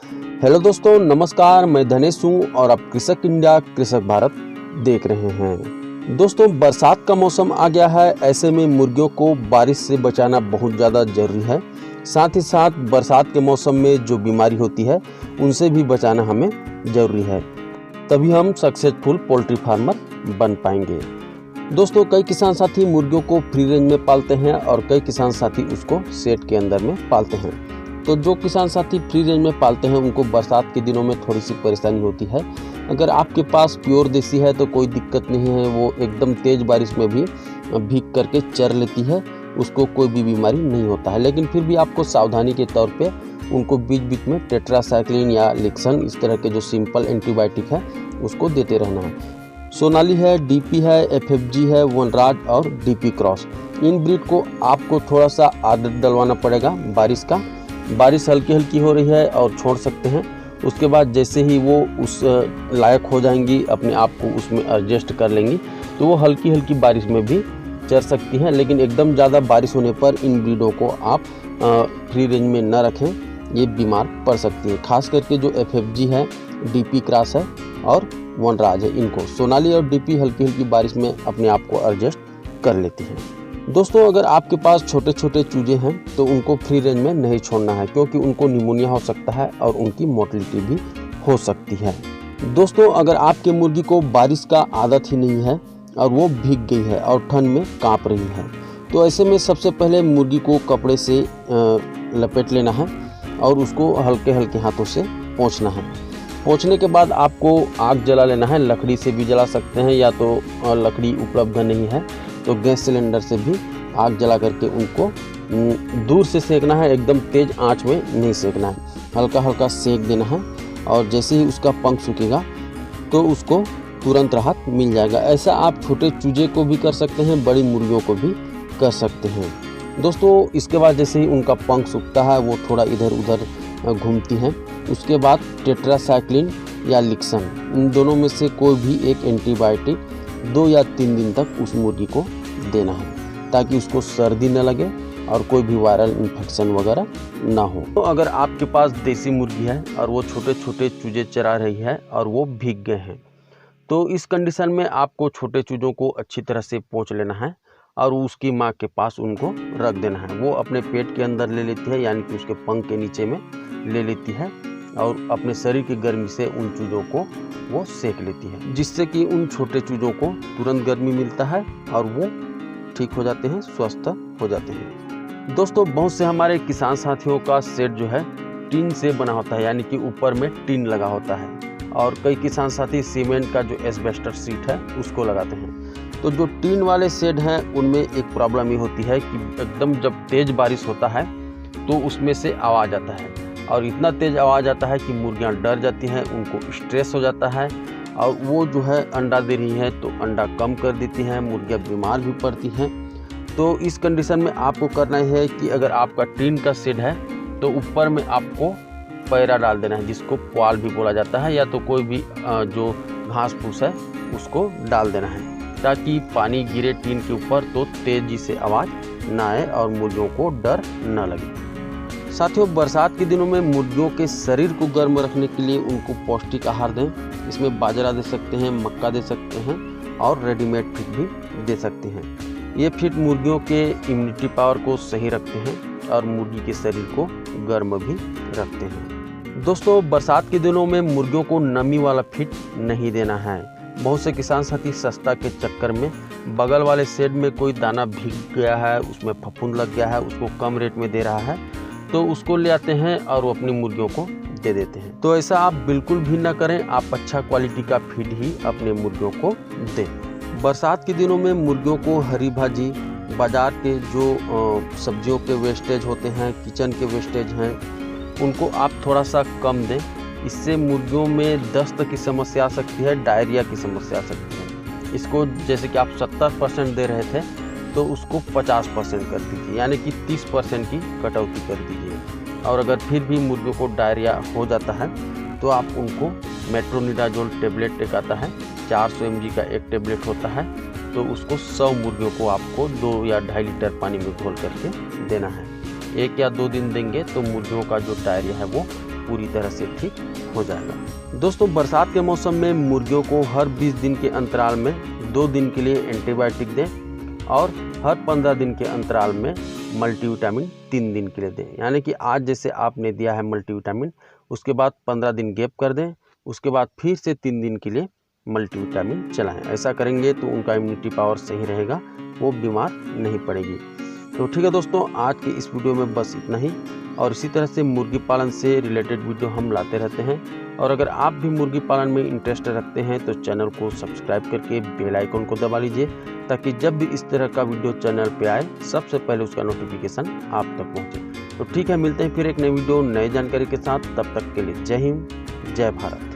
Hello दोस्तों, नमस्कार। मैं धनेश हूँ और आप कृषक इंडिया कृषक भारत देख रहे हैं। दोस्तों, बरसात का मौसम आ गया है। ऐसे में मुर्गियों को बारिश से बचाना बहुत ज़्यादा जरूरी है। साथ ही साथ बरसात के मौसम में जो बीमारी होती है उनसे भी बचाना हमें ज़रूरी है, तभी हम सक्सेसफुल पोल्ट्री फार्मर बन पाएंगे। दोस्तों, कई किसान साथी मुर्गियों को फ्री रेंज में पालते हैं और कई किसान साथी उसको शेड के अंदर में पालते हैं। तो जो किसान साथी फ्री रेंज में पालते हैं उनको बरसात के दिनों में थोड़ी सी परेशानी होती है। अगर आपके पास प्योर देसी है तो कोई दिक्कत नहीं है, वो एकदम तेज़ बारिश में भी भीग करके चर लेती है, उसको कोई भी बीमारी नहीं होता है। लेकिन फिर भी आपको सावधानी के तौर पे उनको बीच बीच में टेट्रासाइक्लिन या लिक्सन, इस तरह के जो सिंपल एंटीबायोटिक है उसको देते रहना है। सोनाली है, डीपी है, एफएफजी है, वनराज और डीपी क्रॉस, इन ब्रीड को आपको थोड़ा सा आदत डलवाना पड़ेगा। बारिश हल्की हल्की हो रही है और छोड़ सकते हैं। उसके बाद जैसे ही वो उस लायक हो जाएंगी, अपने आप को उसमें एडजस्ट कर लेंगी, तो वो हल्की हल्की बारिश में भी चर सकती हैं। लेकिन एकदम ज़्यादा बारिश होने पर इन ब्रीडों को आप फ्री रेंज में न रखें, ये बीमार पड़ सकती है। खास करके जो एफएफजी है, डीपी क्रॉस है और वनराज है, इनको सोनाली और डीपी हल्की हल्की बारिश में अपने आप को एडजस्ट कर लेती हैं। दोस्तों, अगर आपके पास छोटे छोटे चूजे हैं तो उनको फ्री रेंज में नहीं छोड़ना है, क्योंकि उनको निमोनिया हो सकता है और उनकी मोर्टेलिटी भी हो सकती है। दोस्तों, अगर आपके मुर्गी को बारिश का आदत ही नहीं है और वो भीग गई है और ठंड में काँप रही है, तो ऐसे में सबसे पहले मुर्गी को कपड़े से लपेट लेना है और उसको हल्के हल्के हाथों से पोंछना है। पोंछने के बाद आपको आग जला लेना है। लकड़ी से भी जला सकते हैं, या तो लकड़ी उपलब्ध नहीं है तो गैस सिलेंडर से भी आग जला करके उनको दूर से सेकना है। एकदम तेज़ आंच में नहीं सेकना है, हल्का हल्का सेक देना है। और जैसे ही उसका पंख सूखेगा तो उसको तुरंत राहत मिल जाएगा। ऐसा आप छोटे चूजे को भी कर सकते हैं, बड़ी मुर्गियों को भी कर सकते हैं। दोस्तों, इसके बाद जैसे ही उनका पंख सूखता है वो थोड़ा इधर उधर घूमती हैं, उसके बाद टेट्रासाइक्लिन या लिक्सन, इन दोनों में से कोई भी एक एंटीबायोटिक 2 या 3 दिन तक उस मुर्गी को देना है, ताकि उसको सर्दी न लगे और कोई भी वायरल इन्फेक्शन वगैरह ना हो। तो अगर आपके पास देसी मुर्गी है और वो छोटे छोटे चूजे चरा रही है और वो भीग गए हैं, तो इस कंडीशन में आपको छोटे चूजों को अच्छी तरह से पोंछ लेना है और उसकी माँ के पास उनको रख देना है। वो अपने पेट के अंदर ले लेती है, यानी कि उसके पंख के नीचे में ले लेती है और अपने शरीर की गर्मी से उन चूजों को वो सेक लेती है, जिससे कि उन छोटे चूजों को तुरंत गर्मी मिलता है और वो ठीक हो जाते हैं, स्वस्थ हो जाते हैं। दोस्तों, बहुत से हमारे किसान साथियों का सेट जो है टीन से बना होता है, यानी कि ऊपर में टीन लगा होता है, और कई किसान साथी सीमेंट का जो एस्बेस्टर सीट है उसको लगाते हैं। तो जो टीन वाले शेड हैं उनमें एक प्रॉब्लम ये होती है कि एकदम जब तेज़ बारिश होता है तो उसमें से आवाज़ आता है, और इतना तेज़ आवाज़ आता है कि मुर्गियां डर जाती हैं, उनको स्ट्रेस हो जाता है और वो जो है अंडा दे रही हैं तो अंडा कम कर देती हैं, मुर्गियां बीमार भी पड़ती हैं। तो इस कंडीशन में आपको करना है कि अगर आपका टीन का शेड है तो ऊपर में आपको पैरा डाल देना है, जिसको पुआल भी बोला जाता है, या तो कोई भी जो घास फूस है उसको डाल देना है, ताकि पानी गिरे टीन के ऊपर तो तेज़ी से आवाज़ ना आए और मुर्गियों को डर न लगे। साथियों, बरसात के दिनों में मुर्गियों के शरीर को गर्म रखने के लिए उनको पौष्टिक आहार दें। इसमें बाजरा दे सकते हैं, मक्का दे सकते हैं और रेडीमेड फीड भी दे सकते हैं। ये फीड मुर्गियों के इम्यूनिटी पावर को सही रखते हैं और मुर्गी के शरीर को गर्म भी रखते हैं। दोस्तों, बरसात के दिनों में मुर्गियों को नमी वाला फीड नहीं देना है। बहुत से किसान साथी सस्ता के चक्कर में बगल वाले शेड में कोई दाना भीग गया है, उसमें फफूंद लग गया है, उसको कम रेट में दे रहा है, तो उसको ले आते हैं और वो अपनी मुर्गियों को दे देते हैं। तो ऐसा आप बिल्कुल भी ना करें, आप अच्छा क्वालिटी का फीड ही अपने मुर्गियों को दें। बरसात के दिनों में मुर्गियों को हरी भाजी, बाजार के जो सब्जियों के वेस्टेज होते हैं, किचन के वेस्टेज हैं, उनको आप थोड़ा सा कम दें। इससे मुर्गियों में दस्त की समस्या आ सकती है, डायरिया की समस्या आ सकती है। इसको जैसे कि आप 70% दे रहे थे तो उसको 50% कर दीजिए, यानी कि 30% की कटौती कर दीजिए। और अगर फिर भी मुर्गियों को डायरिया हो जाता है तो आप उनको मेट्रोनिडाजोल टेबलेट एक आता है, 400 mg का एक टेबलेट होता है, तो उसको 100 मुर्गियों को आपको 2 या 2.5 लीटर पानी में घोल करके देना है। 1 या 2 दिन देंगे तो मुर्गियों का जो डायरिया है वो पूरी तरह से ठीक हो जाएगा। दोस्तों, बरसात के मौसम में मुर्गियों को हर 20 दिन के अंतराल में 2 दिन के लिए एंटीबायोटिक दें और हर 15 दिन के अंतराल में मल्टीविटामिन 3 दिन के लिए दें। यानी कि आज जैसे आपने दिया है मल्टीविटामिन, उसके बाद 15 दिन गैप कर दें, उसके बाद फिर से 3 दिन के लिए मल्टीविटामिन चलाएं। ऐसा करेंगे तो उनका इम्यूनिटी पावर सही रहेगा, वो बीमार नहीं पड़ेगी। तो ठीक है दोस्तों, आज के इस वीडियो में बस इतना ही, और इसी तरह से मुर्गी पालन से रिलेटेड वीडियो हम लाते रहते हैं। और अगर आप भी मुर्गी पालन में इंटरेस्ट रखते हैं तो चैनल को सब्सक्राइब करके बेल आइकन को दबा लीजिए, ताकि जब भी इस तरह का वीडियो चैनल पे आए सबसे पहले उसका नोटिफिकेशन आप तक पहुंचे। तो ठीक है, मिलते हैं फिर एक नई वीडियो नई जानकारी के साथ। तब तक के लिए जय हिंद, जय भारत।